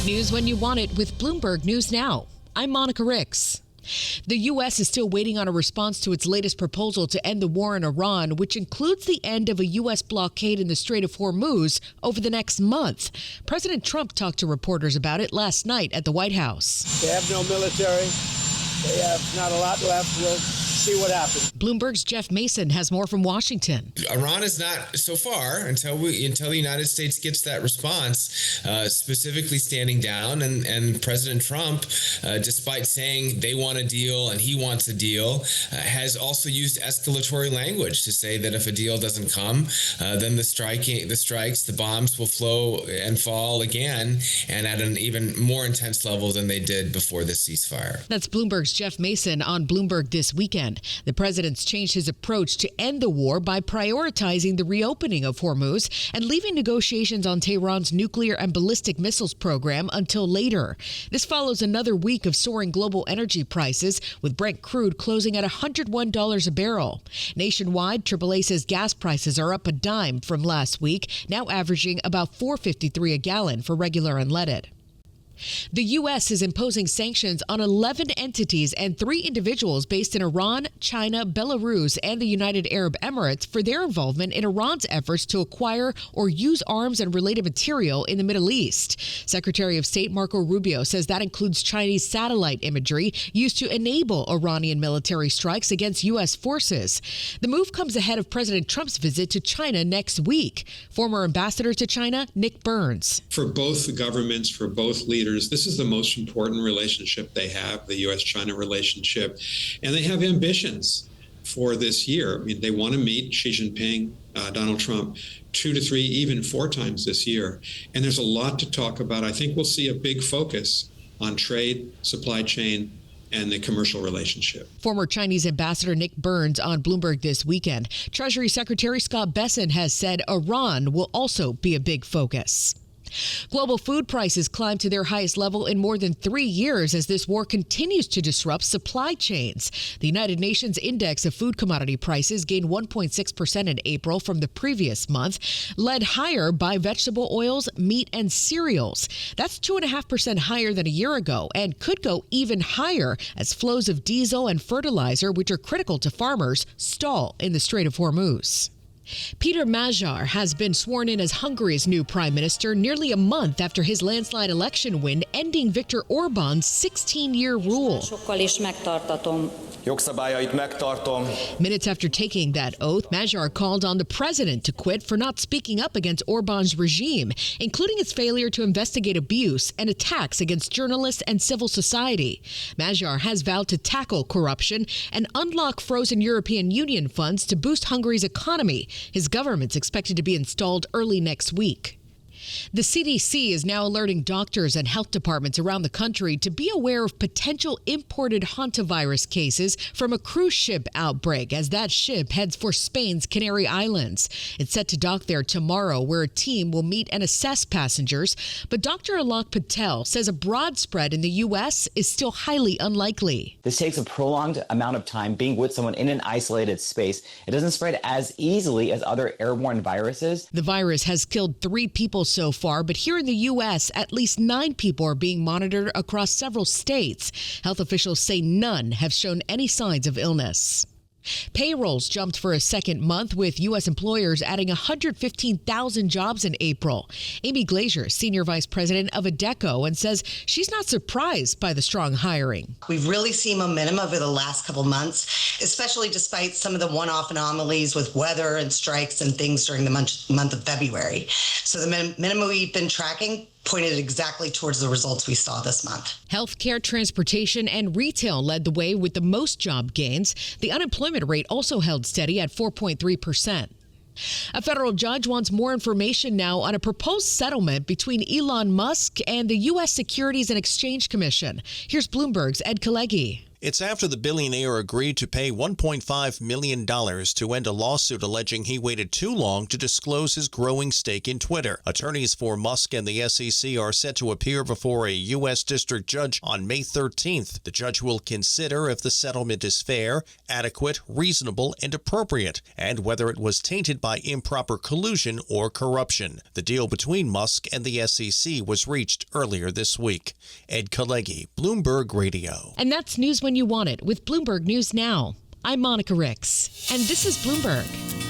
News when you want it with Bloomberg News Now. I'm Monica Ricks. The U.S. is still waiting on a response to its latest proposal to end the war in Iran, which includes the end of a U.S. blockade in the Strait of Hormuz over the next month. President Trump talked to reporters about it last night at the White House. They have no military. They have not a lot left. We'll see what happens. Bloomberg's Jeff Mason has more from Washington. Iran is not, so far, until the United States gets that response, specifically standing down. And President Trump, despite saying they want a deal and he wants a deal, has also used escalatory language to say that if a deal doesn't come, then the strikes, the bombs will flow and fall again, and at an even more intense level than they did before the ceasefire. That's Bloomberg's Jeff Mason on Bloomberg This Weekend. The president's changed his approach to end the war by prioritizing the reopening of Hormuz and leaving negotiations on Tehran's nuclear and ballistic missiles program until later. This follows another week of soaring global energy prices, with Brent crude closing at $101 a barrel. Nationwide, AAA says gas prices are up a dime from last week, now averaging about $4.53 a gallon for regular unleaded. The U.S. is imposing sanctions on 11 entities and 3 individuals based in Iran, China, Belarus, and the United Arab Emirates for their involvement in Iran's efforts to acquire or use arms and related material in the Middle East. Secretary of State Marco Rubio says that includes Chinese satellite imagery used to enable Iranian military strikes against U.S. forces. The move comes ahead of President Trump's visit to China next week. Former ambassador to China, Nick Burns. For both the governments, for both leaders, this is the most important relationship they have, the U.S.-China relationship, and they have ambitions for this year. I mean, they want to meet Xi Jinping, Donald Trump, 2 to 3, even 4 times this year. And there's a lot to talk about. I think we'll see a big focus on trade, supply chain, and the commercial relationship. Former Chinese ambassador Nick Burns on Bloomberg This Weekend. Treasury Secretary Scott Bessent has said Iran will also be a big focus. Global food prices climbed to their highest level in more than 3 years as this war continues to disrupt supply chains. The United Nations Index of Food Commodity Prices gained 1.6% in April from the previous month, led higher by vegetable oils, meat, and cereals. That's 2.5% higher than a year ago and could go even higher as flows of diesel and fertilizer, which are critical to farmers, stall in the Strait of Hormuz. Peter Magyar has been sworn in as Hungary's new prime minister nearly a month after his landslide election win, ending Viktor Orban's 16-year rule. Minutes after taking that oath, Magyar called on the president to quit for not speaking up against Orban's regime, including its failure to investigate abuse and attacks against journalists and civil society. Magyar has vowed to tackle corruption and unlock frozen European Union funds to boost Hungary's economy. His government's expected to be installed early next week. The CDC is now alerting doctors and health departments around the country to be aware of potential imported Hantavirus cases from a cruise ship outbreak as that ship heads for Spain's Canary Islands. It's set to dock there tomorrow, where a team will meet and assess passengers. But Dr. Alok Patel says a broad spread in the U.S. is still highly unlikely. This takes a prolonged amount of time being with someone in an isolated space. It doesn't spread as easily as other airborne viruses. The virus has killed 3 people so far, but here in the U.S., at least 9 people are being monitored across several states. Health officials say none have shown any signs of illness. Payrolls jumped for a second month, with U.S. employers adding 115,000 jobs in April. Amy Glazier, senior vice president of Adecco, and says she's not surprised by the strong hiring. We've really seen momentum over the last couple months, especially despite some of the one-off anomalies with weather and strikes and things during the month of February. So the minimum we've been tracking pointed exactly towards the results we saw this month. Healthcare, transportation, and retail led the way with the most job gains. The unemployment rate also held steady at 4.3%. A federal judge wants more information now on a proposed settlement between Elon Musk and the U.S. Securities and Exchange Commission. Here's Bloomberg's Ed Kalegi. It's after the billionaire agreed to pay $1.5 million to end a lawsuit alleging he waited too long to disclose his growing stake in Twitter. Attorneys for Musk and the SEC are set to appear before a U.S. district judge on May 13th. The judge will consider if the settlement is fair, adequate, reasonable, and appropriate, and whether it was tainted by improper collusion or corruption. The deal between Musk and the SEC was reached earlier this week. Ed Kalegi, Bloomberg Radio. And that's news when you want it with Bloomberg News Now. I'm Monica Ricks, and this is Bloomberg.